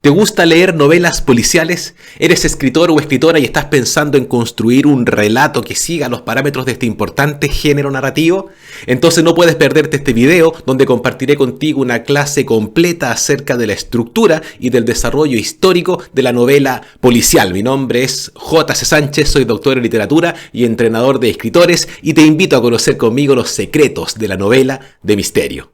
¿Te gusta leer novelas policiales? ¿Eres escritor o escritora y estás pensando en construir un relato que siga los parámetros de este importante género narrativo? Entonces no puedes perderte este video donde compartiré contigo una clase completa acerca de la estructura y del desarrollo histórico de la novela policial. Mi nombre es J.C. Sánchez, soy doctor en literatura y entrenador de escritores y te invito a conocer conmigo los secretos de la novela de misterio.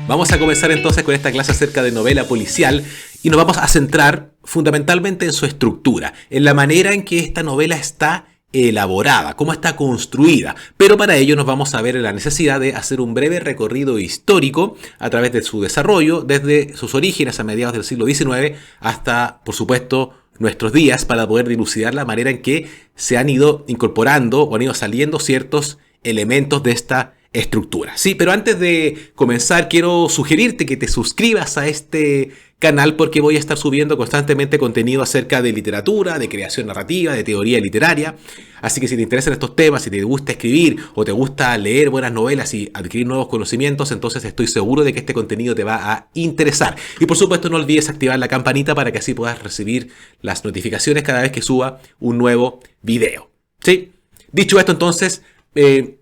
Vamos a comenzar entonces con esta clase acerca de novela policial y nos vamos a centrar fundamentalmente en su estructura, en la manera en que esta novela está elaborada, cómo está construida. Pero para ello nos vamos a ver en la necesidad de hacer un breve recorrido histórico a través de su desarrollo, desde sus orígenes a mediados del siglo XIX hasta, por supuesto, nuestros días, para poder dilucidar la manera en que se han ido incorporando o han ido saliendo ciertos elementos de esta estructura. Sí, pero antes de comenzar quiero sugerirte que te suscribas a este canal porque voy a estar subiendo constantemente contenido acerca de literatura, de creación narrativa, de teoría literaria. Así que si te interesan estos temas, si te gusta escribir o te gusta leer buenas novelas y adquirir nuevos conocimientos, entonces estoy seguro de que este contenido te va a interesar. Y por supuesto no olvides activar la campanita para que así puedas recibir las notificaciones cada vez que suba un nuevo video. ¿Sí? Dicho esto, entonces,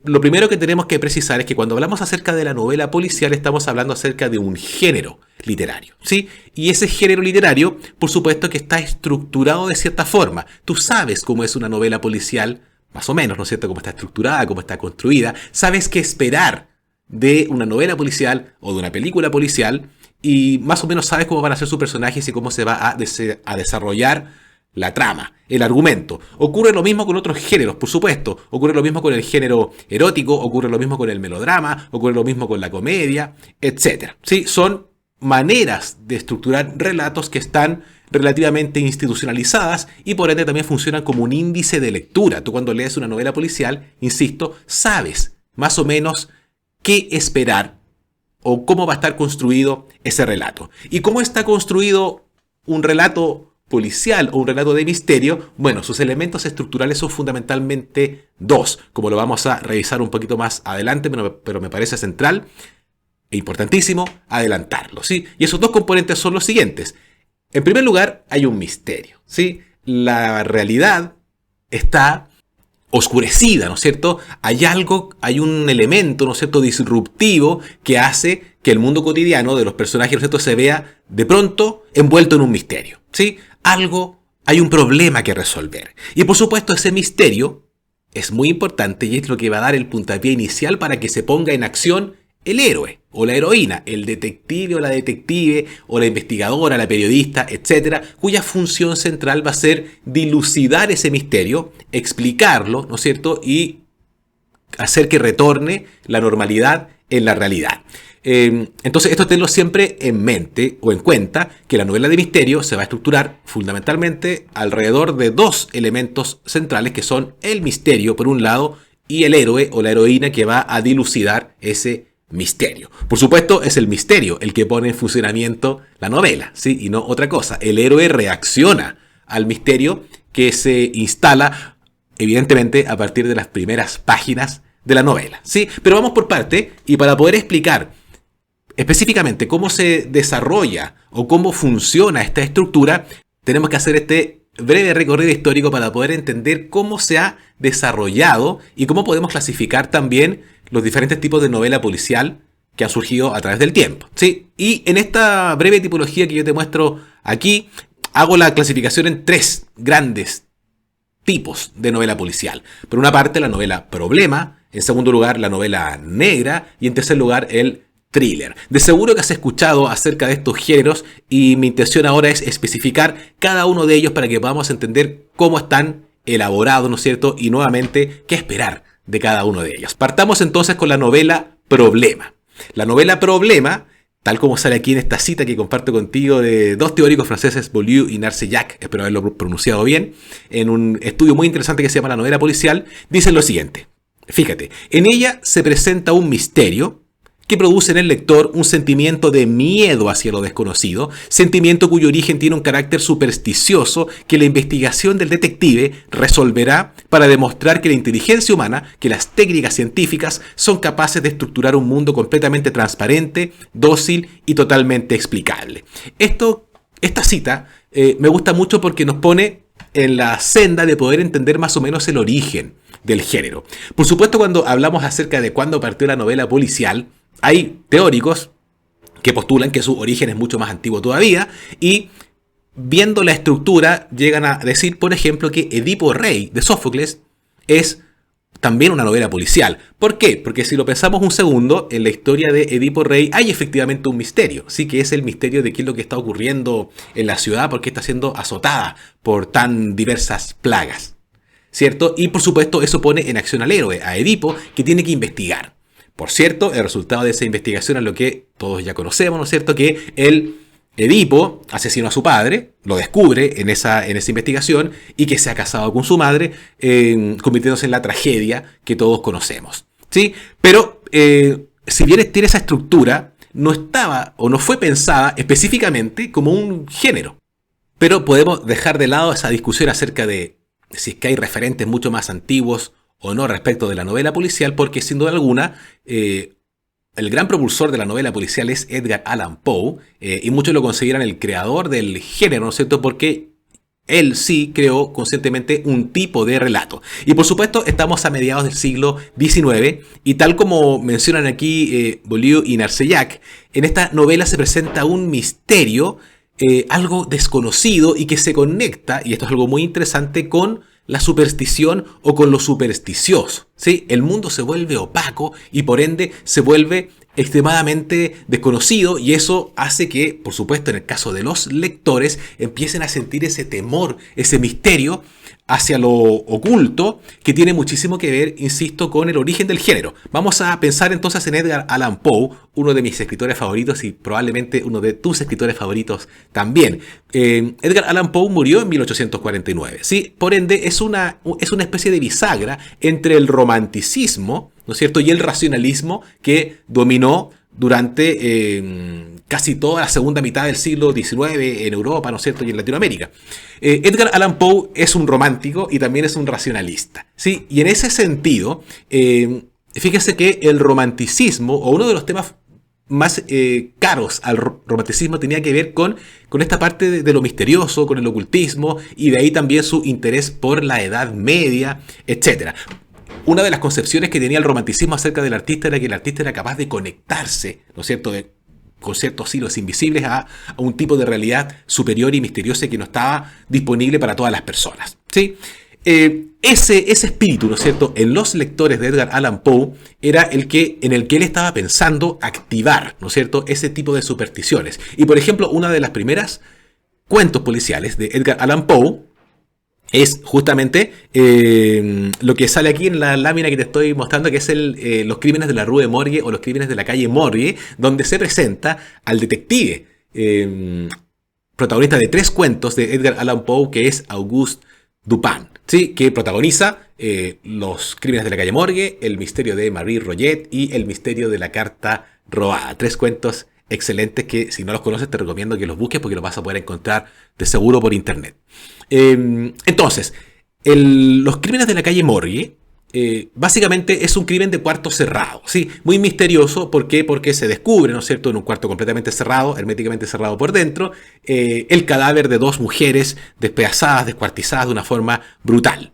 lo primero que tenemos que precisar es que cuando hablamos acerca de la novela policial estamos hablando acerca de un género literario, ¿sí? Y ese género literario, por supuesto que está estructurado de cierta forma. Tú sabes cómo es una novela policial, más o menos, ¿no es cierto? Cómo está estructurada, cómo está construida. Sabes qué esperar de una novela policial o de una película policial y más o menos sabes cómo van a ser sus personajes y cómo se va a desarrollar la trama, el argumento. Ocurre lo mismo con otros géneros, por supuesto. Ocurre lo mismo con el género erótico, ocurre lo mismo con el melodrama, ocurre lo mismo con la comedia, etc. ¿Sí? Son maneras de estructurar relatos que están relativamente institucionalizadas y por ende también funcionan como un índice de lectura. Tú cuando lees una novela policial, insisto, sabes más o menos qué esperar o cómo va a estar construido ese relato. ¿Y cómo está construido un relato policial o un relato de misterio? Bueno, sus elementos estructurales son fundamentalmente dos, como lo vamos a revisar un poquito más adelante, pero me parece central e importantísimo adelantarlo, ¿sí? Y esos dos componentes son los siguientes. En primer lugar, hay un misterio, ¿sí? La realidad está oscurecida, ¿no es cierto? Hay un elemento, ¿no es cierto?, disruptivo que hace que el mundo cotidiano de los personajes, ¿no es cierto?, se vea de pronto envuelto en un misterio, ¿sí? Hay un problema que resolver. Y por supuesto ese misterio es muy importante y es lo que va a dar el puntapié inicial para que se ponga en acción el héroe o la heroína, el detective o la detective o la investigadora, la periodista, etcétera, cuya función central va a ser dilucidar ese misterio, explicarlo, ¿no es cierto?, y hacer que retorne la normalidad en la realidad. Entonces esto tenlo siempre en mente o en cuenta, que la novela de misterio se va a estructurar fundamentalmente alrededor de dos elementos centrales que son el misterio por un lado y el héroe o la heroína que va a dilucidar ese misterio. Por supuesto es el misterio el que pone en funcionamiento la novela, ¿sí? Y no otra cosa. El héroe reacciona al misterio que se instala evidentemente a partir de las primeras páginas de la novela, ¿sí? Pero vamos por parte y para poder explicar específicamente cómo se desarrolla o cómo funciona esta estructura, tenemos que hacer este breve recorrido histórico para poder entender cómo se ha desarrollado y cómo podemos clasificar también los diferentes tipos de novela policial que han surgido a través del tiempo, ¿sí? Y en esta breve tipología que yo te muestro aquí, hago la clasificación en tres grandes tipos de novela policial. Por una parte, la novela problema, en segundo lugar, la novela negra y en tercer lugar, el thriller. De seguro que has escuchado acerca de estos géneros y mi intención ahora es especificar cada uno de ellos para que podamos entender cómo están elaborados, ¿no es cierto? Y nuevamente, qué esperar de cada uno de ellos. Partamos entonces con la novela problema. La novela problema, tal como sale aquí en esta cita que comparto contigo de dos teóricos franceses, Beaulieu y Narcejac, espero haberlo pronunciado bien, en un estudio muy interesante que se llama La novela policial, dicen lo siguiente. Fíjate, en ella se presenta un misterio que produce en el lector un sentimiento de miedo hacia lo desconocido, sentimiento cuyo origen tiene un carácter supersticioso que la investigación del detective resolverá para demostrar que la inteligencia humana, que las técnicas científicas son capaces de estructurar un mundo completamente transparente, dócil y totalmente explicable. Esta cita me gusta mucho porque nos pone en la senda de poder entender más o menos el origen del género. Por supuesto, cuando hablamos acerca de cuándo partió la novela policial, hay teóricos que postulan que su origen es mucho más antiguo todavía y viendo la estructura llegan a decir, por ejemplo, que Edipo Rey de Sófocles es también una novela policial. ¿Por qué? Porque si lo pensamos un segundo, en la historia de Edipo Rey hay efectivamente un misterio. Sí, que es el misterio de qué es lo que está ocurriendo en la ciudad, por qué está siendo azotada por tan diversas plagas, ¿cierto? Y por supuesto eso pone en acción al héroe, a Edipo, que tiene que investigar. Por cierto, el resultado de esa investigación es lo que todos ya conocemos, ¿no es cierto? Que Edipo asesinó a su padre, lo descubre en esa investigación y que se ha casado con su madre, convirtiéndose en la tragedia que todos conocemos, ¿sí? Pero si bien tiene esa estructura, no estaba o no fue pensada específicamente como un género. Pero podemos dejar de lado esa discusión acerca de si es que hay referentes mucho más antiguos o no respecto de la novela policial, porque sin duda alguna el gran propulsor de la novela policial es Edgar Allan Poe, y muchos lo consideran el creador del género, ¿no es cierto? Porque él sí creó conscientemente un tipo de relato. Y por supuesto estamos a mediados del siglo XIX, y tal como mencionan aquí Beaulieu y Narcellac, en esta novela se presenta un misterio, algo desconocido y que se conecta, y esto es algo muy interesante, con la superstición o con lo supersticioso, ¿sí? El mundo se vuelve opaco y por ende se vuelve extremadamente desconocido, y eso hace que, por supuesto, en el caso de los lectores, empiecen a sentir ese temor, ese misterio hacia lo oculto, que tiene muchísimo que ver, insisto, con el origen del género. Vamos a pensar entonces en Edgar Allan Poe, uno de mis escritores favoritos y probablemente uno de tus escritores favoritos también. Edgar Allan Poe murió en 1849, ¿sí? Por ende, es una especie de bisagra entre el romanticismo, ¿no es cierto?, y el racionalismo que dominó durante casi toda la segunda mitad del siglo XIX en Europa, ¿no es cierto?, y en Latinoamérica. Edgar Allan Poe es un romántico y también es un racionalista, ¿sí? Y en ese sentido, fíjese que el romanticismo, o uno de los temas más caros al romanticismo, tenía que ver con esta parte de lo misterioso, con el ocultismo, y de ahí también su interés por la Edad Media, etc. Una de las concepciones que tenía el romanticismo acerca del artista era que el artista era capaz de conectarse, ¿no es cierto?, con ciertos hilos invisibles a un tipo de realidad superior y misteriosa que no estaba disponible para todas las personas, ¿sí? Ese espíritu, ¿no es cierto?, en los lectores de Edgar Allan Poe era en el que él estaba pensando activar, ¿no es cierto?, ese tipo de supersticiones. Y por ejemplo, una de las primeras cuentos policiales de Edgar Allan Poe es justamente lo que sale aquí en la lámina que te estoy mostrando, que es los crímenes de la Rue Morgue o los crímenes de la calle Morgue, donde se presenta al detective protagonista de 3 cuentos de Edgar Allan Poe, que es Auguste Dupin, ¿sí?, que protagoniza los crímenes de la calle Morgue, el misterio de Marie Roget y el misterio de la carta robada. 3 cuentos excelentes que, si no los conoces, te recomiendo que los busques porque los vas a poder encontrar de seguro por internet. Entonces, los crímenes de la calle Morgue básicamente es un crimen de cuarto cerrado, ¿sí? Muy misterioso. ¿Por qué? Porque se descubre, ¿no es cierto?, en un cuarto completamente cerrado, herméticamente cerrado por dentro, el cadáver de 2 mujeres despedazadas, descuartizadas de una forma brutal.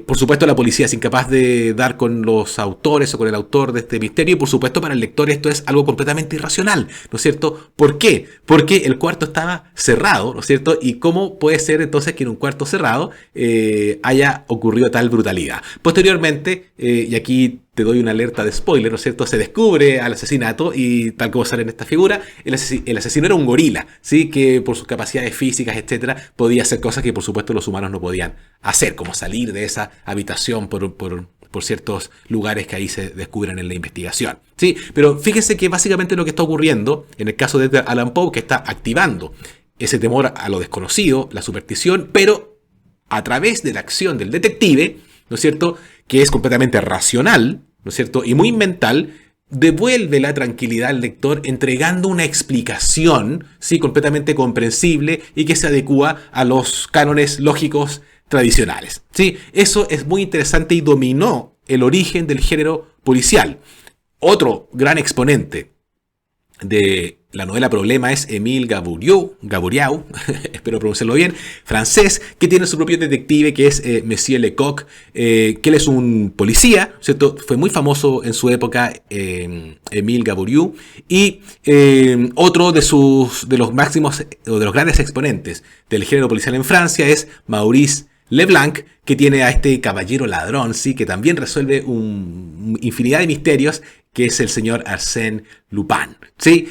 Por supuesto, la policía es incapaz de dar con los autores o con el autor de este misterio, y por supuesto para el lector esto es algo completamente irracional, ¿no es cierto? ¿Por qué? Porque el cuarto estaba cerrado, ¿no es cierto? ¿Y cómo puede ser entonces que en un cuarto cerrado haya ocurrido tal brutalidad? Posteriormente, y aquí te doy una alerta de spoiler, ¿no es cierto?, se descubre al asesinato y, tal como sale en esta figura, el asesino era un gorila, ¿sí?, que por sus capacidades físicas, etcétera, podía hacer cosas que por supuesto los humanos no podían hacer, como salir de esa habitación por ciertos lugares que ahí se descubren en la investigación, ¿sí? Pero fíjese que básicamente lo que está ocurriendo en el caso de Edgar Allan Poe, que está activando ese temor a lo desconocido, la superstición, pero a través de la acción del detective, ¿no es cierto?, que es completamente racional, ¿no es cierto?, y muy mental, devuelve la tranquilidad al lector entregando una explicación, ¿sí?, completamente comprensible y que se adecua a los cánones lógicos tradicionales. ¿Sí? Eso es muy interesante y dominó el origen del género policial. Otro gran exponente de la novela Problema es Émile Gaboriau, espero pronunciarlo bien, francés, que tiene su propio detective que es Monsieur Lecoq, que él es un policía, ¿cierto? Fue muy famoso en su época, Émile Gaboriau, y otro de los máximos o de los grandes exponentes del género policial en Francia es Maurice Leblanc, que tiene a este caballero ladrón, ¿sí?, que también resuelve infinidad de misterios, que es el señor Arsène Lupin. ¿Sí?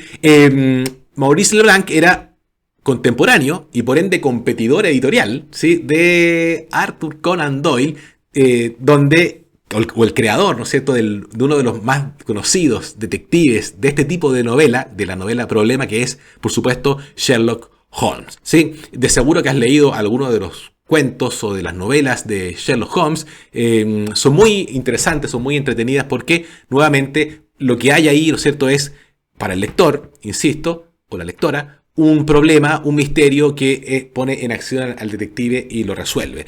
Maurice Leblanc era contemporáneo y por ende competidor editorial, ¿sí?, de Arthur Conan Doyle, o el creador, ¿no es cierto?, de uno de los más conocidos detectives de este tipo de novela, de la novela Problema, que es, por supuesto, Sherlock Holmes. ¿Sí? De seguro que has leído alguno de los cuentos o de las novelas de Sherlock Holmes. Son muy interesantes, son muy entretenidas porque nuevamente lo que hay ahí, ¿no es cierto?, es para el lector, insisto, o la lectora, un problema, un misterio que pone en acción al detective y lo resuelve.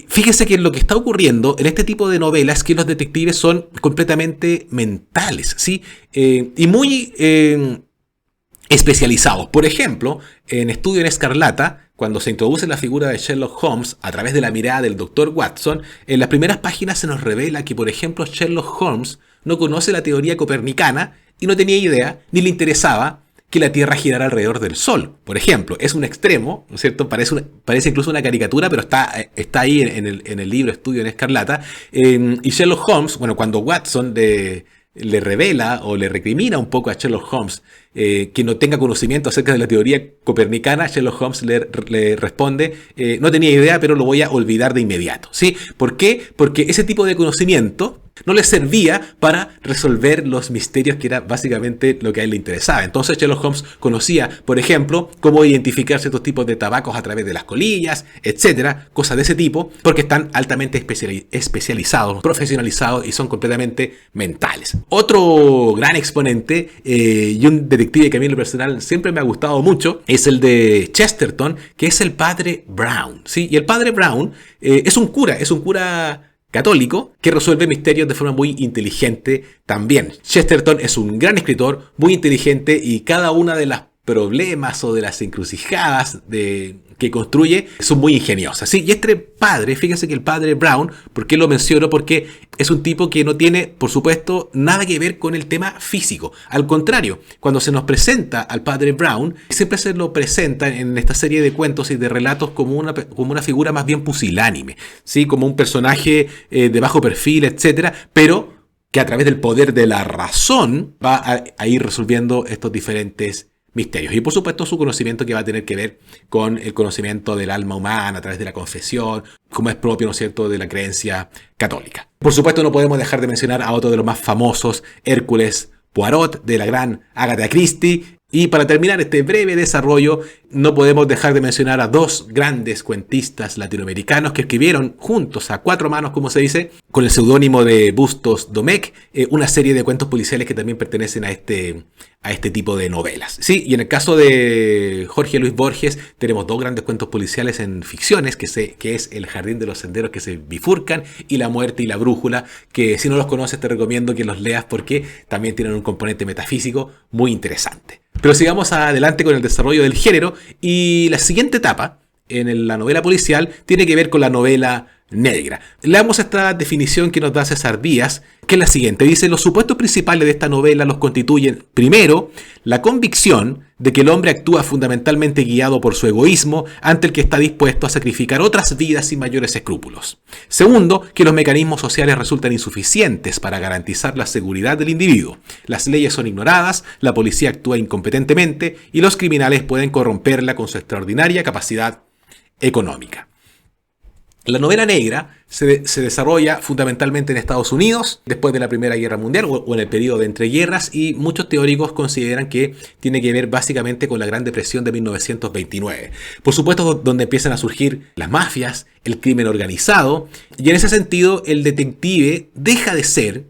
Fíjese que lo que está ocurriendo en este tipo de novelas es que los detectives son completamente mentales, ¿sí? Y muy especializados. Por ejemplo, en Estudio en Escarlata, cuando se introduce la figura de Sherlock Holmes a través de la mirada del Dr. Watson, en las primeras páginas se nos revela que, por ejemplo, Sherlock Holmes no conoce la teoría copernicana y no tenía idea ni le interesaba que la Tierra girara alrededor del Sol. Por ejemplo, es un extremo, ¿no es cierto? Parece incluso una caricatura, pero está ahí en el libro Estudio en Escarlata. Y Sherlock Holmes, bueno, cuando Watson le revela o le recrimina un poco a Sherlock Holmes que no tenga conocimiento acerca de la teoría copernicana, Sherlock Holmes le responde, no tenía idea, pero lo voy a olvidar de inmediato. ¿Sí? ¿Por qué? Porque ese tipo de conocimiento no le servía para resolver los misterios, que era básicamente lo que a él le interesaba. Entonces Sherlock Holmes conocía, por ejemplo, cómo identificar ciertos tipos de tabacos a través de las colillas, etcétera, cosas de ese tipo, porque están altamente especializados, profesionalizados y son completamente mentales. Otro gran exponente y un detective que a mí en lo personal siempre me ha gustado mucho es el de Chesterton, que es el padre Brown. ¿Sí? Y el padre Brown es un cura católico que resuelve misterios de forma muy inteligente también. Chesterton es un gran escritor, muy inteligente, y cada una de las problemas o de las encrucijadas que construye son muy ingeniosas. ¿Sí? Y este padre, fíjense que el padre Brown, ¿por qué lo menciono? Porque es un tipo que no tiene, por supuesto, nada que ver con el tema físico. Al contrario, cuando se nos presenta al padre Brown, siempre se lo presenta en esta serie de cuentos y de relatos como una figura más bien pusilánime, ¿sí? Como un personaje de bajo perfil, etcétera, pero que a través del poder de la razón va a ir resolviendo estos diferentes misterios. Y por supuesto su conocimiento, que va a tener que ver con el conocimiento del alma humana a través de la confesión, como es propio, ¿no es cierto?, de la creencia católica. Por supuesto no podemos dejar de mencionar a otro de los más famosos, Hércules Poirot, de la gran Agatha Christie. Y para terminar este breve desarrollo, no podemos dejar de mencionar a dos grandes cuentistas latinoamericanos que escribieron juntos a cuatro manos, como se dice, con el seudónimo de Bustos Domecq, una serie de cuentos policiales que también pertenecen a este tipo de novelas. Sí, y en el caso de Jorge Luis Borges, tenemos dos grandes cuentos policiales en ficciones, que es El jardín de los senderos que se bifurcan y La muerte y la brújula, que si no los conoces te recomiendo que los leas porque también tienen un componente metafísico muy interesante. Pero sigamos adelante con el desarrollo del género, y la siguiente etapa en la novela policial tiene que ver con la novela negra. Leamos esta definición que nos da César Díaz, que es la siguiente. Dice: los supuestos principales de esta novela los constituyen, primero, la convicción de que el hombre actúa fundamentalmente guiado por su egoísmo, ante el que está dispuesto a sacrificar otras vidas sin mayores escrúpulos. Segundo, que los mecanismos sociales resultan insuficientes para garantizar la seguridad del individuo. Las leyes son ignoradas, la policía actúa incompetentemente y los criminales pueden corromperla con su extraordinaria capacidad económica. La novela negra se desarrolla fundamentalmente en Estados Unidos después de la Primera Guerra Mundial o en el periodo de entreguerras, y muchos teóricos consideran que tiene que ver básicamente con la Gran Depresión de 1929. Por supuesto, donde empiezan a surgir las mafias, el crimen organizado, y en ese sentido el detective deja de ser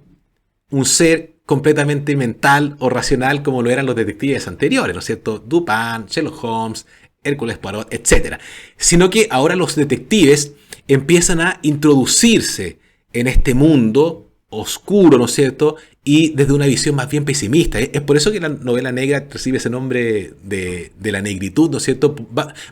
un ser completamente mental o racional como lo eran los detectives anteriores, ¿no es cierto? Dupin, Sherlock Holmes, Hércules Poirot, etc. Sino que ahora los detectives empiezan a introducirse en este mundo oscuro, ¿no es cierto? Y desde una visión más bien pesimista. Es por eso que la novela negra recibe ese nombre de la negritud, ¿no es cierto?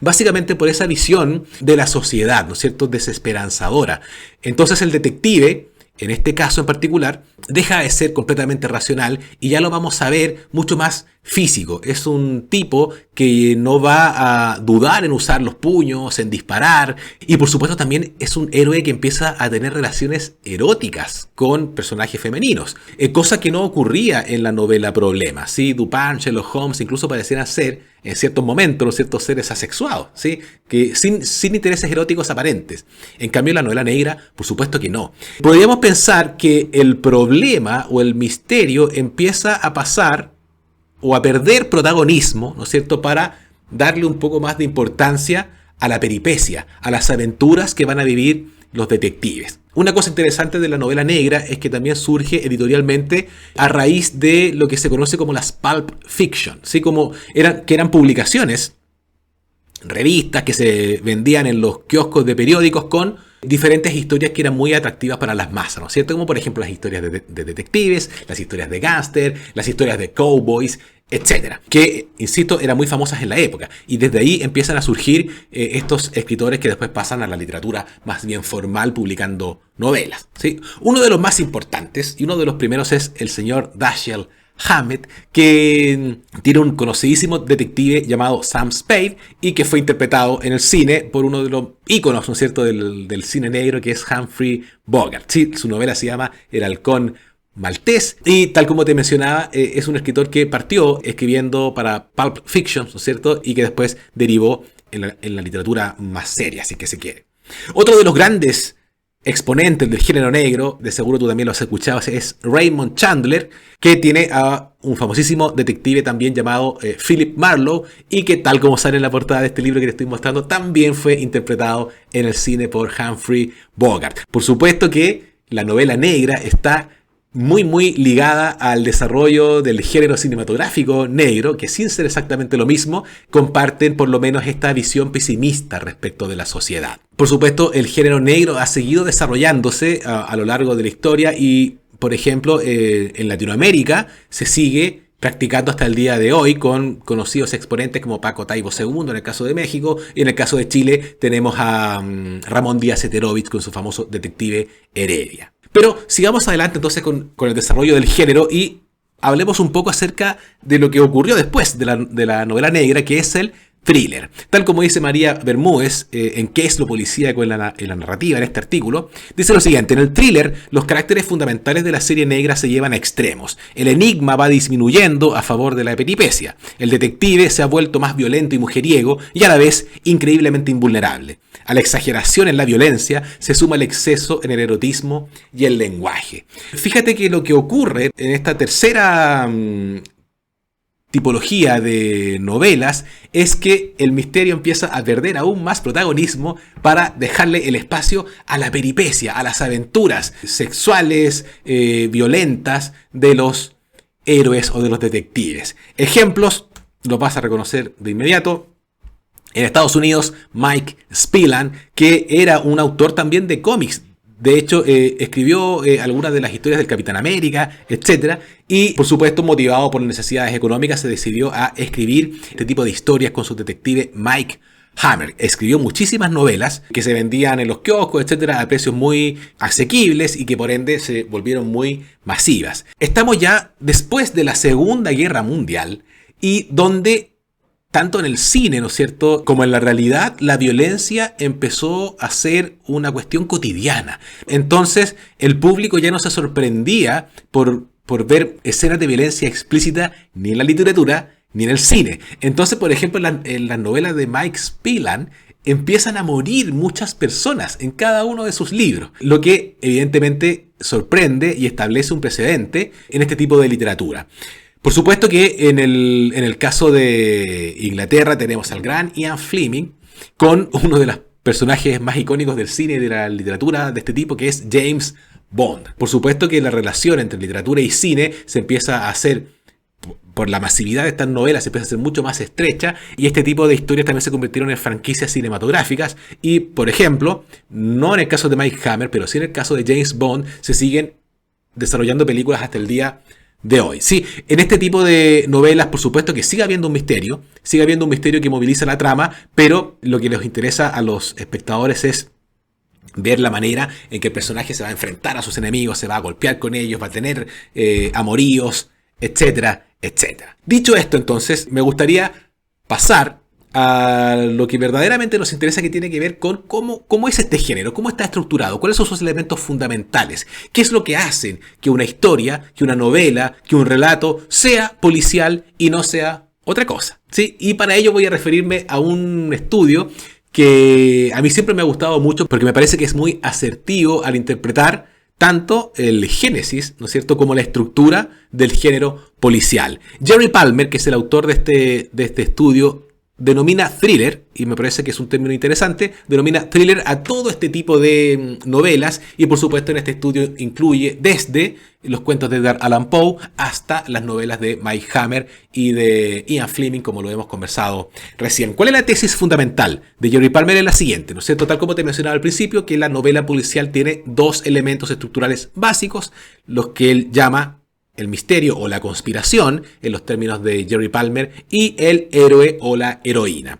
Básicamente por esa visión de la sociedad, ¿no es cierto? Desesperanzadora. Entonces el detective, en este caso en particular, deja de ser completamente racional y ya lo vamos a ver mucho más físico. Es un tipo que no va a dudar en usar los puños, en disparar, y por supuesto también es un héroe que empieza a tener relaciones eróticas con personajes femeninos, cosa que no ocurría en la novela Problema, ¿sí? Dupin, Sherlock Holmes incluso parecieran ser en ciertos momentos, ¿no? Ciertos seres asexuados, ¿sí? Que sin intereses eróticos aparentes. En cambio, en la novela negra, por supuesto que no. Podríamos pensar que el problema o el misterio empieza a pasar o a perder protagonismo, ¿no es cierto?, para darle un poco más de importancia a la peripecia, a las aventuras que van a vivir los detectives. Una cosa interesante de la novela negra es que también surge editorialmente a raíz de lo que se conoce como las pulp fiction, ¿sí? Que eran publicaciones, revistas que se vendían en los kioscos de periódicos con diferentes historias que eran muy atractivas para las masas, ¿no es cierto? Como por ejemplo las historias de detectives, las historias de gángster, las historias de cowboys, etcétera, que, insisto, eran muy famosas en la época. Y desde ahí empiezan a surgir estos escritores que después pasan a la literatura más bien formal publicando novelas, ¿sí? Uno de los más importantes y uno de los primeros es el señor Dashiell Hammett, que tiene un conocidísimo detective llamado Sam Spade y que fue interpretado en el cine por uno de los íconos, ¿no es cierto?, del cine negro, que es Humphrey Bogart. Sí, su novela se llama El Halcón Maltés y, tal como te mencionaba, es un escritor que partió escribiendo para Pulp Fiction, ¿no es cierto?, y que después derivó en la literatura más seria, si que se quiere. Otro de los grandes exponentes del género negro, de seguro tú también lo has escuchado, es Raymond Chandler, que tiene a un famosísimo detective también llamado Philip Marlowe y que, tal como sale en la portada de este libro que te estoy mostrando, también fue interpretado en el cine por Humphrey Bogart. Por supuesto que la novela negra está muy ligada al desarrollo del género cinematográfico negro, que sin ser exactamente lo mismo, comparten por lo menos esta visión pesimista respecto de la sociedad. Por supuesto, el género negro ha seguido desarrollándose a lo largo de la historia y, por ejemplo, en Latinoamérica se sigue practicando hasta el día de hoy con conocidos exponentes como Paco Taibo II en el caso de México, y en el caso de Chile tenemos a Ramón Díaz Heterovich con su famoso detective Heredia. Pero sigamos adelante entonces con el desarrollo del género y hablemos un poco acerca de lo que ocurrió después de la novela negra, que es el thriller. Tal como dice María Bermúdez en ¿Qué es lo policíaco en la narrativa, en este artículo? Dice lo siguiente: en el thriller, los caracteres fundamentales de la serie negra se llevan a extremos. El enigma va disminuyendo a favor de la peripecia. El detective se ha vuelto más violento y mujeriego y a la vez increíblemente invulnerable. A la exageración en la violencia se suma el exceso en el erotismo y el lenguaje. Fíjate que lo que ocurre en esta tercera tipología de novelas es que el misterio empieza a perder aún más protagonismo para dejarle el espacio a la peripecia, a las aventuras sexuales, violentas de los héroes o de los detectives. Ejemplos los vas a reconocer de inmediato. En Estados Unidos, Mike Spillan, que era un autor también de cómics. De hecho, escribió algunas de las historias del Capitán América, etc. Y, por supuesto, motivado por necesidades económicas, se decidió a escribir este tipo de historias con su detective Mike Hammer. Escribió muchísimas novelas que se vendían en los kioscos, etc., a precios muy asequibles y que, por ende, se volvieron muy masivas. Estamos ya después de la Segunda Guerra Mundial y donde, tanto en el cine, ¿no es cierto?, como en la realidad, la violencia empezó a ser una cuestión cotidiana. Entonces, el público ya no se sorprendía por ver escenas de violencia explícita ni en la literatura ni en el cine. Entonces, por ejemplo, en las novelas de Mike Spillan empiezan a morir muchas personas en cada uno de sus libros, lo que evidentemente sorprende y establece un precedente en este tipo de literatura. Por supuesto que en el caso de Inglaterra tenemos al gran Ian Fleming con uno de los personajes más icónicos del cine y de la literatura de este tipo, que es James Bond. Por supuesto que la relación entre literatura y cine se empieza a hacer, por la masividad de estas novelas, se empieza a hacer mucho más estrecha, y este tipo de historias también se convirtieron en franquicias cinematográficas. Y, por ejemplo, no en el caso de Mike Hammer, pero sí en el caso de James Bond, se siguen desarrollando películas hasta el día de hoy. Sí, en este tipo de novelas, por supuesto que sigue habiendo un misterio que moviliza la trama, pero lo que les interesa a los espectadores es ver la manera en que el personaje se va a enfrentar a sus enemigos, se va a golpear con ellos, va a tener amoríos, etcétera, etcétera. Dicho esto, entonces, me gustaría pasar a lo que verdaderamente nos interesa, que tiene que ver con cómo es este género, cómo está estructurado, cuáles son sus elementos fundamentales, qué es lo que hacen que una historia, que una novela, que un relato sea policial y no sea otra cosa, ¿sí? Y para ello voy a referirme a un estudio que a mí siempre me ha gustado mucho, porque me parece que es muy asertivo al interpretar tanto el génesis, ¿no es cierto?, como la estructura del género policial. Jerry Palmer, que es el autor de este estudio, denomina thriller, y me parece que es un término interesante, denomina thriller a todo este tipo de novelas, y por supuesto en este estudio incluye desde los cuentos de Edgar Allan Poe hasta las novelas de Mike Hammer y de Ian Fleming, como lo hemos conversado recién. ¿Cuál es la tesis fundamental de Jerry Palmer? Es la siguiente, ¿no es cierto? Tal como te mencionaba al principio, que la novela policial tiene dos elementos estructurales básicos, los que él llama el misterio o la conspiración, en los términos de Jerry Palmer, y el héroe o la heroína.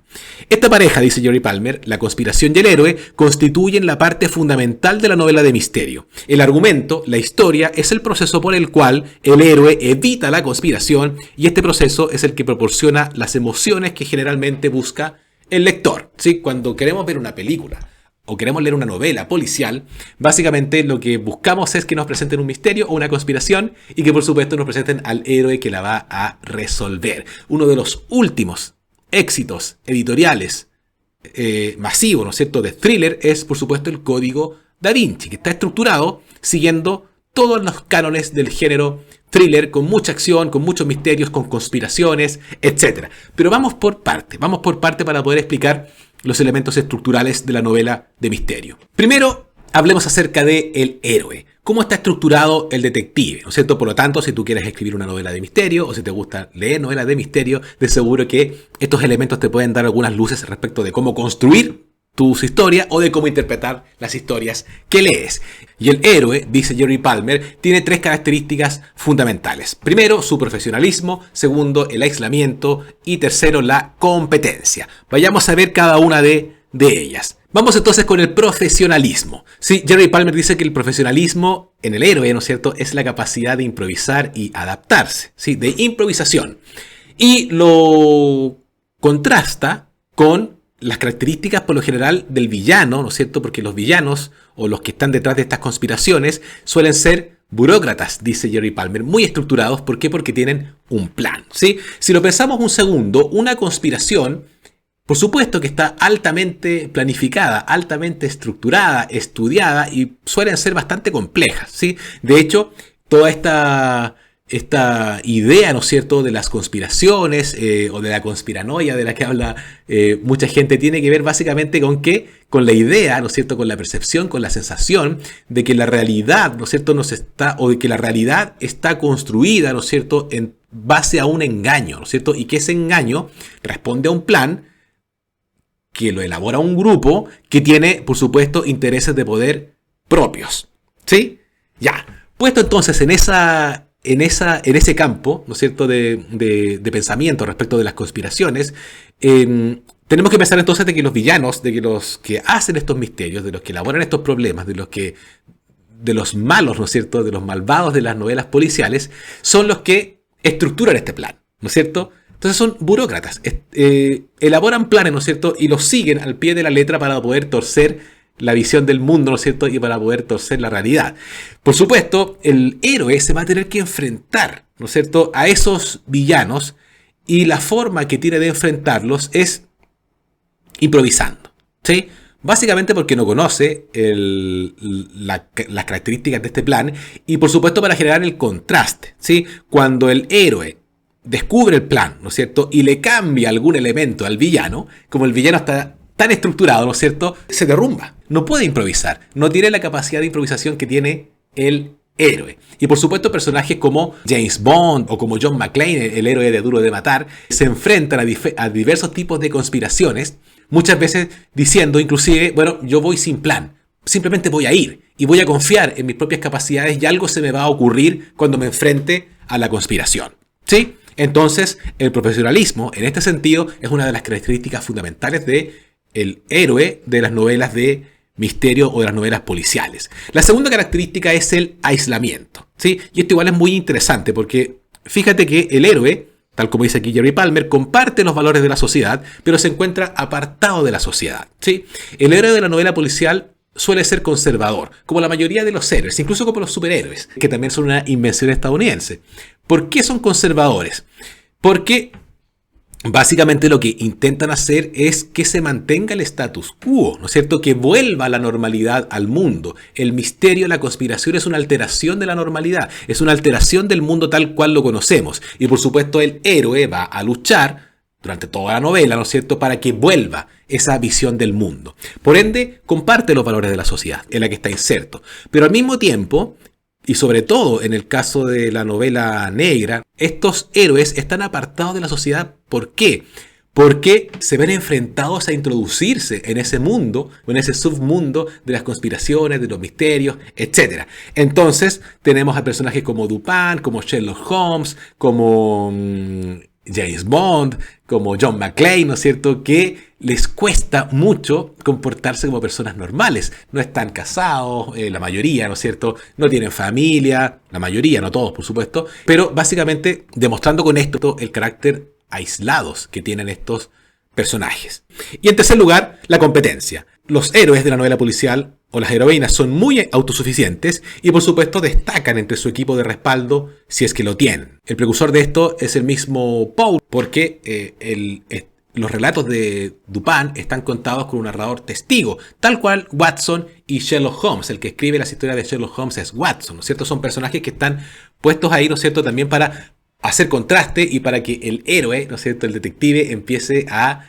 Esta pareja, dice Jerry Palmer, la conspiración y el héroe, constituyen la parte fundamental de la novela de misterio. El argumento, la historia, es el proceso por el cual el héroe evita la conspiración, y este proceso es el que proporciona las emociones que generalmente busca el lector. ¿Sí? Cuando queremos ver una película o queremos leer una novela policial, básicamente lo que buscamos es que nos presenten un misterio o una conspiración, y que por supuesto nos presenten al héroe que la va a resolver. Uno de los últimos éxitos editoriales masivos, ¿no es cierto?, de thriller es por supuesto el Código Da Vinci, que está estructurado siguiendo todos los cánones del género thriller, con mucha acción, con muchos misterios, con conspiraciones, etc. Pero vamos por parte para poder explicar los elementos estructurales de la novela de misterio. Primero, hablemos acerca del héroe. ¿Cómo está estructurado el detective? ¿No es cierto? Por lo tanto, si tú quieres escribir una novela de misterio, o si te gusta leer novelas de misterio, de seguro que estos elementos te pueden dar algunas luces respecto de cómo construir tus historias o de cómo interpretar las historias que lees. Y el héroe, dice Jerry Palmer, tiene tres características fundamentales. Primero, su profesionalismo. Segundo, el aislamiento. Y tercero, la competencia. Vayamos a ver cada una de ellas. Vamos entonces con el profesionalismo. Sí, Jerry Palmer dice que el profesionalismo en el héroe, ¿no es cierto?, es la capacidad de improvisar y adaptarse, ¿sí?, de improvisación. Y lo contrasta con las características por lo general del villano, ¿no es cierto?, porque los villanos o los que están detrás de estas conspiraciones suelen ser burócratas, dice Jerry Palmer, muy estructurados. ¿Por qué? Porque tienen un plan, ¿sí? Si lo pensamos un segundo, una conspiración, por supuesto que está altamente planificada, altamente estructurada, estudiada, y suelen ser bastante complejas, ¿sí? De hecho, toda esta idea, ¿no es cierto?, de las conspiraciones o de la conspiranoia de la que habla mucha gente, tiene que ver básicamente con la idea, ¿no es cierto?, con la percepción, con la sensación de que la realidad, ¿no es cierto?, o de que la realidad está construida, ¿no es cierto?, en base a un engaño, ¿no es cierto?, y que ese engaño responde a un plan que lo elabora un grupo que tiene, por supuesto, intereses de poder propios, ¿sí? Ya, puesto entonces en ese campo, ¿no es cierto?, de pensamiento respecto de las conspiraciones, tenemos que pensar entonces de que los villanos, de que los que hacen estos misterios, de los que elaboran estos problemas, de los malos, ¿no es cierto?, de los malvados de las novelas policiales, son los que estructuran este plan, ¿no es cierto? Entonces son burócratas, elaboran planes, ¿no es cierto?, y los siguen al pie de la letra para poder torcer la visión del mundo, ¿no es cierto?, y para poder torcer la realidad. Por supuesto, el héroe se va a tener que enfrentar, ¿no es cierto?, a esos villanos, y la forma que tiene de enfrentarlos es improvisando, ¿sí? Básicamente porque no conoce las características de este plan, y por supuesto para generar el contraste, ¿sí? Cuando el héroe descubre el plan, ¿no es cierto?, y le cambia algún elemento al villano, como el villano está tan estructurado, ¿no es cierto?, se derrumba. No puede improvisar. No tiene la capacidad de improvisación que tiene el héroe. Y por supuesto personajes como James Bond o como John McClane, el héroe de Duro de Matar, se enfrentan a diversos tipos de conspiraciones, muchas veces diciendo inclusive, bueno, yo voy sin plan, simplemente voy a ir y voy a confiar en mis propias capacidades y algo se me va a ocurrir cuando me enfrente a la conspiración. ¿Sí? Entonces, el profesionalismo, en este sentido, es una de las características fundamentales del héroe de las novelas de misterio o de las novelas policiales. La segunda característica es el aislamiento, ¿sí? Y esto igual es muy interesante porque fíjate que el héroe, tal como dice aquí Jerry Palmer, comparte los valores de la sociedad, pero se encuentra apartado de la sociedad, ¿sí? El héroe de la novela policial suele ser conservador, como la mayoría de los héroes, incluso como los superhéroes, que también son una invención estadounidense. ¿Por qué son conservadores? Porque básicamente lo que intentan hacer es que se mantenga el status quo, ¿no es cierto? Que vuelva la normalidad al mundo. El misterio, la conspiración es una alteración de la normalidad, es una alteración del mundo tal cual lo conocemos. Y por supuesto el héroe va a luchar durante toda la novela, ¿no es cierto?, para que vuelva esa visión del mundo. Por ende, comparte los valores de la sociedad en la que está inserto. Pero al mismo tiempo, y sobre todo en el caso de la novela negra, estos héroes están apartados de la sociedad. ¿Por qué? Porque se ven enfrentados a introducirse en ese mundo, en ese submundo de las conspiraciones, de los misterios, etc. Entonces tenemos a personajes como Dupin, como Sherlock Holmes, como James Bond, como John McClane, ¿no es cierto?, que les cuesta mucho comportarse como personas normales. No están casados, la mayoría, ¿no es cierto?, no tienen familia, la mayoría, no todos, por supuesto, pero básicamente demostrando con esto el carácter aislados que tienen estos personajes. Y en tercer lugar, la competencia. Los héroes de la novela policial o las heroínas son muy autosuficientes y por supuesto destacan entre su equipo de respaldo si es que lo tienen. El precursor de esto es el mismo Poe, porque los relatos de Dupin están contados con un narrador testigo, tal cual Watson y Sherlock Holmes. El que escribe las historias de Sherlock Holmes es Watson, ¿no es cierto? Son personajes que están puestos ahí, ¿no es cierto?, también para hacer contraste y para que el héroe, ¿no es cierto?, el detective, empiece a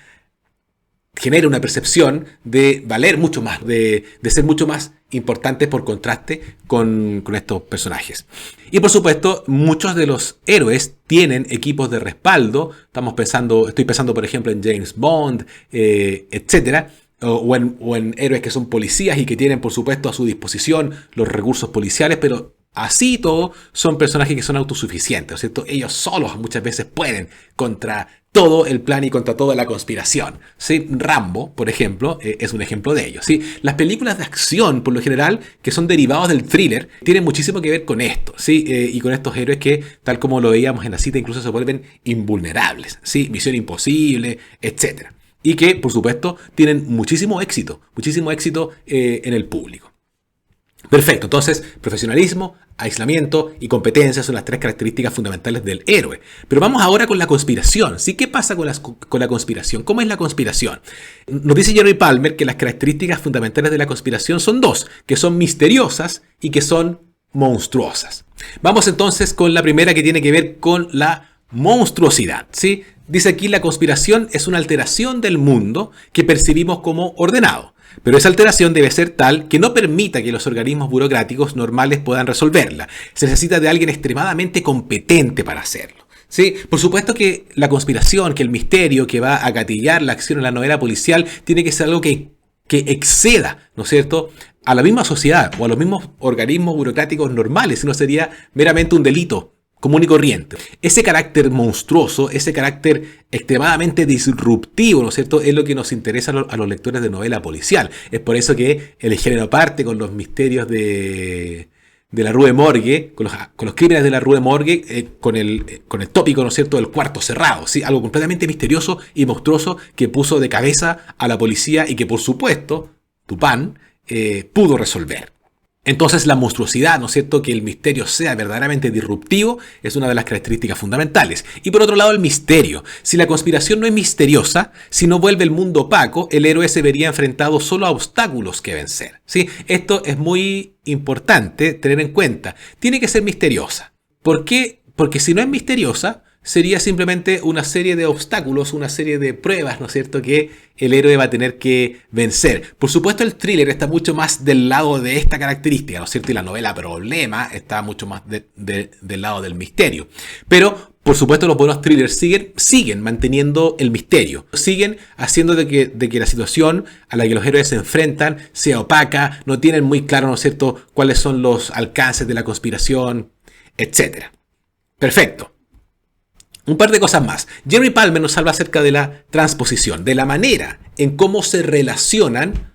genera una percepción de valer mucho más, de ser mucho más importante por contraste con estos personajes. Y por supuesto, muchos de los héroes tienen equipos de respaldo. Estoy pensando por ejemplo en James Bond, etcétera. O en héroes que son policías y que tienen por supuesto a su disposición los recursos policiales, pero así todo son personajes que son autosuficientes, ¿no es cierto? Ellos solos muchas veces pueden contra todo el plan y contra toda la conspiración, ¿sí? Rambo, por ejemplo, es un ejemplo de ello, ¿sí? Las películas de acción, por lo general, que son derivados del thriller, tienen muchísimo que ver con esto, ¿sí? Y con estos héroes que, tal como lo veíamos en la cita, incluso se vuelven invulnerables, ¿sí? Misión imposible, etcétera. Y que, por supuesto, tienen muchísimo éxito en el público. Perfecto, entonces profesionalismo, aislamiento y competencia son las tres características fundamentales del héroe. Pero vamos ahora con la conspiración, ¿sí? ¿Qué pasa con la conspiración? ¿Cómo es la conspiración? Nos dice Jerry Palmer que las características fundamentales de la conspiración son dos, que son misteriosas y que son monstruosas. Vamos entonces con la primera, que tiene que ver con la monstruosidad, ¿sí? Dice aquí: la conspiración es una alteración del mundo que percibimos como ordenado. Pero esa alteración debe ser tal que no permita que los organismos burocráticos normales puedan resolverla. Se necesita de alguien extremadamente competente para hacerlo, ¿sí? Por supuesto que la conspiración, que el misterio que va a gatillar la acción en la novela policial tiene que ser algo que exceda, ¿no es cierto?, a la misma sociedad o a los mismos organismos burocráticos normales, sino sería meramente un delito común y corriente. Ese carácter monstruoso, ese carácter extremadamente disruptivo, ¿no es cierto?, es lo que nos interesa a los lectores de novela policial. Es por eso que el género parte con los misterios de la Rue Morgue, con los crímenes de la Rue Morgue, con el tópico, ¿no es cierto?, del cuarto cerrado, ¿sí? Algo completamente misterioso y monstruoso que puso de cabeza a la policía y que, por supuesto, Dupin pudo resolver. Entonces la monstruosidad, ¿no es cierto?, que el misterio sea verdaderamente disruptivo, es una de las características fundamentales. Y por otro lado, el misterio. Si la conspiración no es misteriosa, si no vuelve el mundo opaco, el héroe se vería enfrentado solo a obstáculos que vencer, ¿sí? Esto es muy importante tener en cuenta. Tiene que ser misteriosa. ¿Por qué Porque si no es misteriosa, sería simplemente una serie de obstáculos, una serie de pruebas, ¿no es cierto?, que el héroe va a tener que vencer. Por supuesto, el thriller está mucho más del lado de esta característica, ¿no es cierto? Y la novela Problema está mucho más del lado del misterio. Pero, por supuesto, los buenos thrillers siguen manteniendo el misterio. Siguen haciendo de que la situación a la que los héroes se enfrentan sea opaca, no tienen muy claro, ¿no es cierto?, cuáles son los alcances de la conspiración, etc. Perfecto. Un par de cosas más. Jerry Palmer nos habla acerca de la transposición, de la manera en cómo se relacionan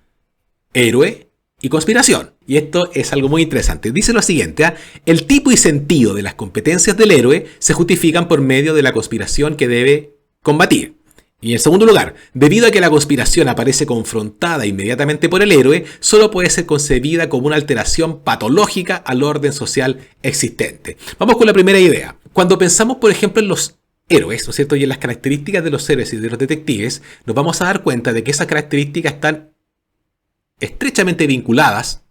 héroe y conspiración. Y esto es algo muy interesante. Dice lo siguiente: el tipo y sentido de las competencias del héroe se justifican por medio de la conspiración que debe combatir. Y en segundo lugar, debido a que la conspiración aparece confrontada inmediatamente por el héroe, solo puede ser concebida como una alteración patológica al orden social existente. Vamos con la primera idea. Cuando pensamos, por ejemplo, en los héroes, ¿no es cierto?, y en las características de los héroes y de los detectives, nos vamos a dar cuenta de que esas características están estrechamente vinculadas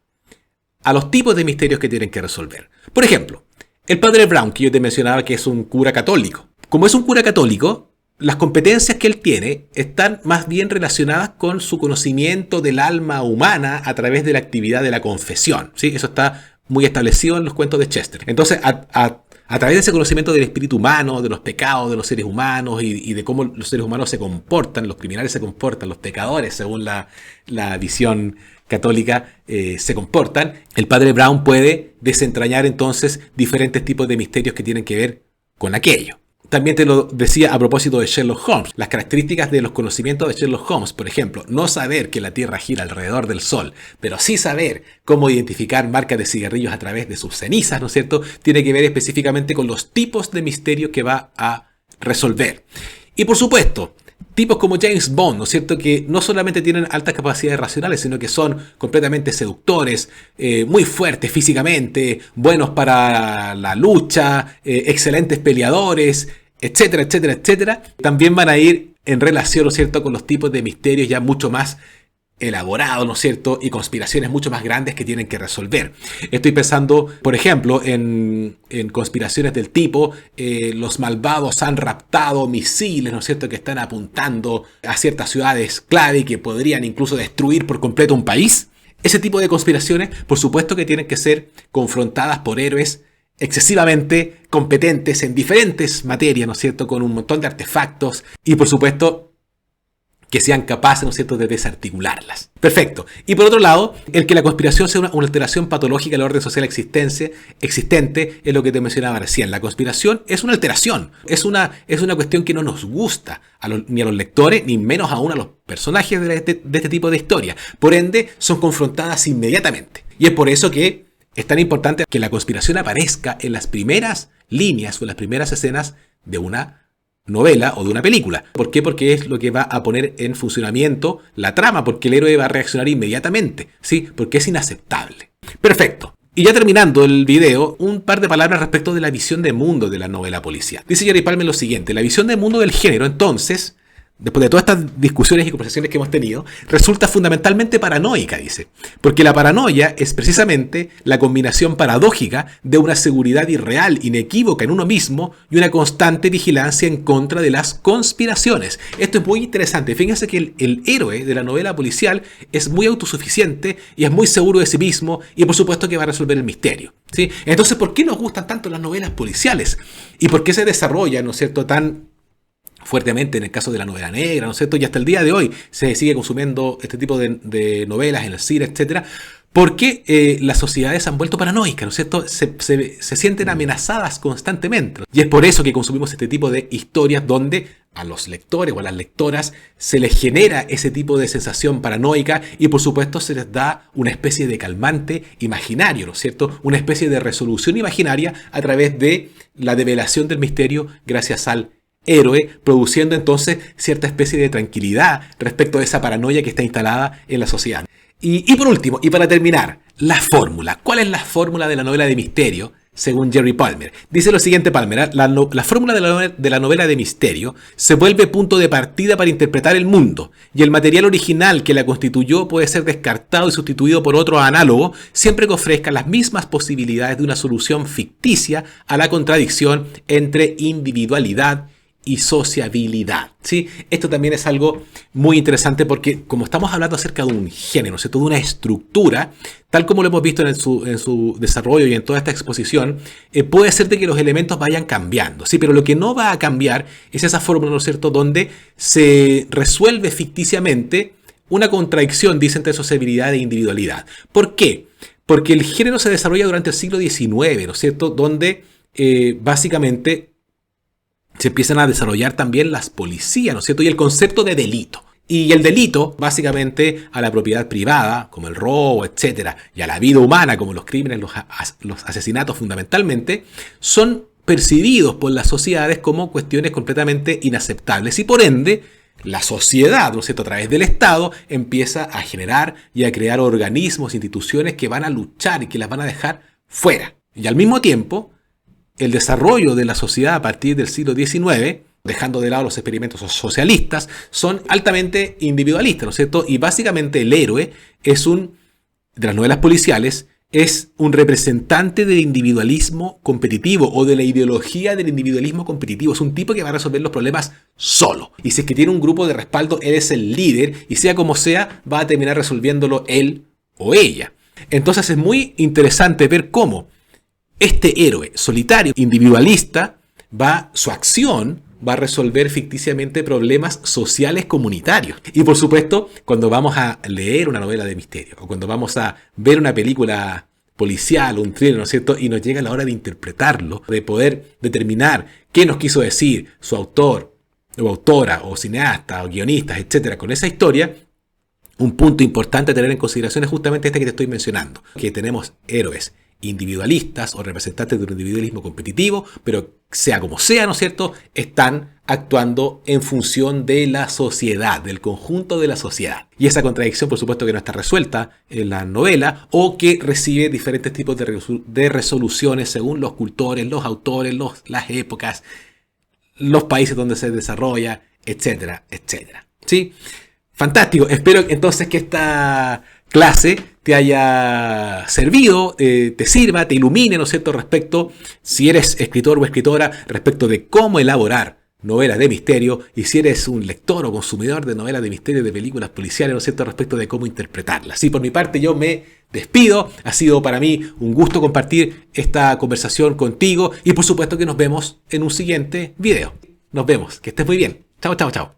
a los tipos de misterios que tienen que resolver. Por ejemplo, el padre Brown, que yo te mencionaba que es un cura católico. Como es un cura católico, las competencias que él tiene están más bien relacionadas con su conocimiento del alma humana a través de la actividad de la confesión, ¿sí? Eso está muy establecido en los cuentos de Chester. Entonces, a través de ese conocimiento del espíritu humano, de los pecados de los seres humanos y de cómo los seres humanos se comportan, los criminales se comportan, los pecadores, según la visión católica, se comportan, el padre Brown puede desentrañar entonces diferentes tipos de misterios que tienen que ver con aquello. También te lo decía a propósito de Sherlock Holmes. Las características de los conocimientos de Sherlock Holmes, por ejemplo, no saber que la Tierra gira alrededor del Sol, pero sí saber cómo identificar marcas de cigarrillos a través de sus cenizas, ¿no es cierto?, tiene que ver específicamente con los tipos de misterio que va a resolver. Y por supuesto, tipos como James Bond, ¿no es cierto?, que no solamente tienen altas capacidades racionales, sino que son completamente seductores, muy fuertes físicamente, buenos para la lucha, excelentes peleadores, etcétera, etcétera, etcétera. También van a ir en relación, ¿no es cierto?, con los tipos de misterios ya mucho más elaborado, ¿no es cierto?, y conspiraciones mucho más grandes que tienen que resolver. Estoy pensando, por ejemplo, en conspiraciones del tipo, los malvados han raptado misiles, ¿no es cierto?, que están apuntando a ciertas ciudades clave y que podrían incluso destruir por completo un país. Ese tipo de conspiraciones, por supuesto que tienen que ser confrontadas por héroes excesivamente competentes en diferentes materias, ¿no es cierto?, con un montón de artefactos y, por supuesto, que sean capaces, ¿no es cierto?, de desarticularlas. Perfecto. Y por otro lado, el que la conspiración sea una alteración patológica al orden social existente es lo que te mencionaba recién. La conspiración es una alteración, es una cuestión que no nos gusta ni a los lectores, ni menos aún a los personajes de este tipo de historia. Por ende, son confrontadas inmediatamente. Y es por eso que es tan importante que la conspiración aparezca en las primeras líneas o en las primeras escenas de una novela o de una película. ¿Por qué? Porque es lo que va a poner en funcionamiento la trama, porque el héroe va a reaccionar inmediatamente, ¿sí? Porque es inaceptable. Perfecto. Y ya terminando el video, un par de palabras respecto de la visión de mundo de la novela policial. Dice Jerry Palmer lo siguiente: la visión de mundo del género, entonces, después de todas estas discusiones y conversaciones que hemos tenido, resulta fundamentalmente paranoica, dice. Porque la paranoia es precisamente la combinación paradójica de una seguridad irreal, inequívoca en uno mismo y una constante vigilancia en contra de las conspiraciones. Esto es muy interesante. Fíjense que el héroe de la novela policial es muy autosuficiente y es muy seguro de sí mismo y por supuesto que va a resolver el misterio, ¿sí? Entonces, ¿por qué nos gustan tanto las novelas policiales? ¿Y por qué se desarrollan, ¿no es cierto?, tan fuertemente en el caso de la novela negra, ¿no es cierto? Y hasta el día de hoy se sigue consumiendo este tipo de novelas en el cine, etcétera, porque las sociedades se han vuelto paranoicas, ¿no es cierto? Se sienten amenazadas constantemente. Y es por eso que consumimos este tipo de historias donde a los lectores o a las lectoras se les genera ese tipo de sensación paranoica y por supuesto se les da una especie de calmante imaginario, ¿no es cierto? Una especie de resolución imaginaria a través de la develación del misterio gracias al héroe, produciendo entonces cierta especie de tranquilidad respecto de esa paranoia que está instalada en la sociedad. Y por último, y para terminar, la fórmula. ¿Cuál es la fórmula de la novela de misterio según Jerry Palmer. Dice lo siguiente Palmer: la fórmula de la novela de misterio se vuelve punto de partida para interpretar el mundo, y el material original que la constituyó puede ser descartado y sustituido por otro análogo, siempre que ofrezca las mismas posibilidades de una solución ficticia a la contradicción entre individualidad y sociabilidad. ¿Sí? Esto también es algo muy interesante porque como estamos hablando acerca de un género, ¿cierto? De una estructura, tal como lo hemos visto en su desarrollo y en toda esta exposición, puede ser de que los elementos vayan cambiando, ¿sí? Pero lo que no va a cambiar es esa fórmula, ¿no es cierto?, donde se resuelve ficticiamente una contradicción, dice, entre sociabilidad e individualidad. ¿Por qué? Porque el género se desarrolla durante el siglo XIX, ¿no es cierto?, donde básicamente se empiezan a desarrollar también las policías, ¿no es cierto? Y el concepto de delito. Y el delito, básicamente, a la propiedad privada, como el robo, etcétera, y a la vida humana, como los crímenes, los asesinatos fundamentalmente, son percibidos por las sociedades como cuestiones completamente inaceptables. Y por ende, la sociedad, ¿no es cierto?, a través del Estado, empieza a generar y a crear organismos, instituciones que van a luchar y que las van a dejar fuera. Y al mismo tiempo, el desarrollo de la sociedad a partir del siglo XIX, dejando de lado los experimentos socialistas, son altamente individualistas, ¿no es cierto? Y básicamente el héroe de las novelas policiales, es un representante del individualismo competitivo o de la ideología del individualismo competitivo. Es un tipo que va a resolver los problemas solo. Y si es que tiene un grupo de respaldo, él es el líder y sea como sea, va a terminar resolviéndolo él o ella. Entonces es muy interesante ver cómo este héroe solitario, individualista, su acción va a resolver ficticiamente problemas sociales comunitarios. Y por supuesto, cuando vamos a leer una novela de misterio o cuando vamos a ver una película policial, un thriller, ¿no es cierto?, y nos llega la hora de interpretarlo, de poder determinar qué nos quiso decir su autor o autora o cineasta o guionistas, etcétera, con esa historia, un punto importante a tener en consideración es justamente este que te estoy mencionando, que tenemos héroes individualistas o representantes de un individualismo competitivo, pero sea como sea, ¿no es cierto?, están actuando en función de la sociedad, del conjunto de la sociedad. Y esa contradicción, por supuesto, que no está resuelta en la novela o que recibe diferentes tipos de resoluciones según los cultores, los autores, las épocas, los países donde se desarrolla, etcétera, etcétera. ¿Sí? Fantástico. Espero entonces que esta clase te haya servido, te sirva, te ilumine, ¿no es cierto?, respecto, si eres escritor o escritora, respecto de cómo elaborar novelas de misterio, y si eres un lector o consumidor de novelas de misterio, de películas policiales, ¿no es cierto?, respecto de cómo interpretarlas. Sí, por mi parte yo me despido, ha sido para mí un gusto compartir esta conversación contigo y por supuesto que nos vemos en un siguiente video. Nos vemos, que estés muy bien. Chao, chao, chao.